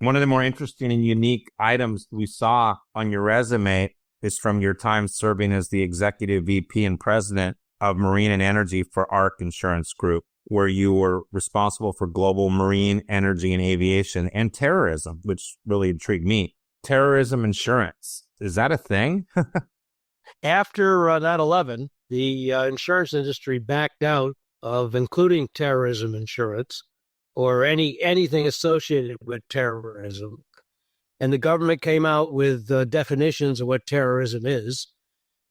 One of the more interesting and unique items we saw on your resume is from your time serving as the executive VP and president of Marine and Energy for ARC Insurance Group, where you were responsible for global marine, energy, and aviation and terrorism, which really intrigued me. Terrorism insurance, is that a thing? After 9/11, the insurance industry backed out of including terrorism insurance or anything associated with terrorism. And the government came out with definitions of what terrorism is.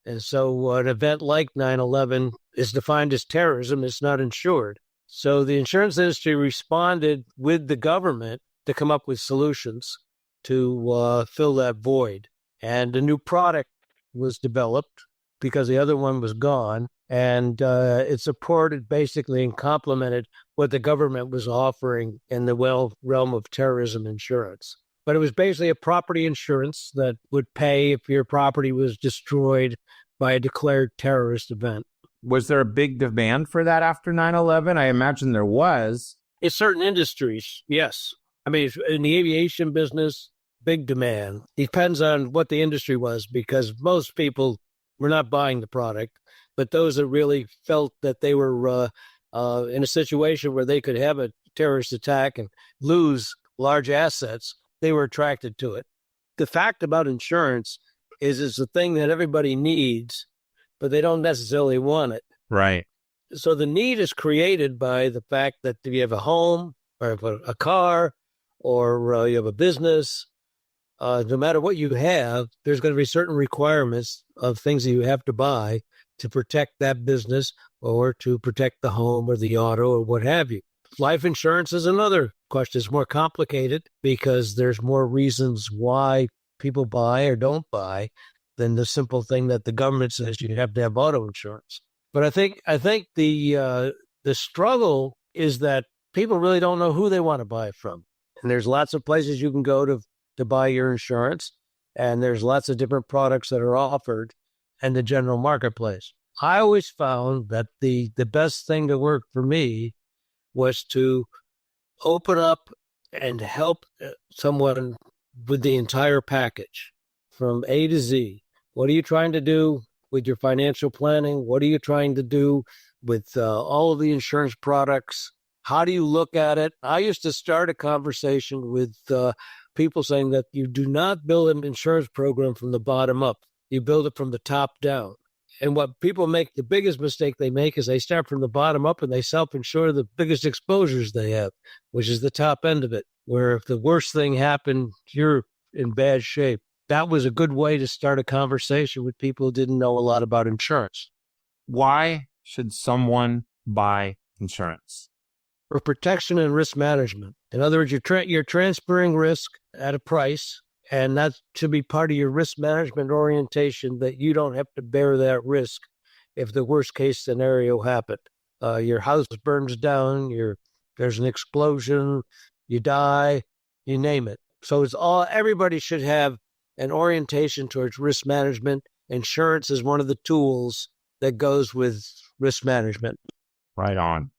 And so an event like 9/11 is defined as terrorism. It's not insured. So the insurance industry responded with the government to come up with solutions to fill that void. And a new product was developed because the other one was gone. And it supported basically and complemented what the government was offering in the realm of terrorism insurance. But it was basically a property insurance that would pay if your property was destroyed by a declared terrorist event. Was there a big demand for that after 9/11? I imagine there was. In certain industries, yes. I mean, in the aviation business, big demand. Depends on what the industry was, because most people were not buying the product. But those that really felt that they were in a situation where they could have a terrorist attack and lose large assets, they were attracted to it. The fact about insurance is it's a thing that everybody needs, but they don't necessarily want it. Right. So the need is created by the fact that if you have a home or a car or you have a business, no matter what you have, there's going to be certain requirements of things that you have to buy to protect that business or to protect the home or the auto or what have you. Life insurance is another question. It's more complicated because there's more reasons why people buy or don't buy than the simple thing that the government says you have to have auto insurance. But I think the struggle is that people really don't know who they want to buy it from. And there's lots of places you can go to buy your insurance, and there's lots of different products that are offered in the general marketplace. I always found that the best thing to work for me was to open up and help someone with the entire package from A to Z. What are you trying to do with your financial planning? What are you trying to do with all of the insurance products? How do you look at it? I used to start a conversation with people saying that you do not build an insurance program from the bottom up. You build it from the top down. And what people make, the biggest mistake they make is they start from the bottom up and they self-insure the biggest exposures they have, which is the top end of it, where if the worst thing happened, you're in bad shape. That was a good way to start a conversation with people who didn't know a lot about insurance. Why should someone buy insurance? For protection and risk management. In other words, you're transferring risk at a price, and that should be part of your risk management orientation, that you don't have to bear that risk if the worst case scenario happened. Your house burns down, there's an explosion, you die, you name it. So everybody should have an orientation towards risk management. Insurance is one of the tools that goes with risk management. Right on.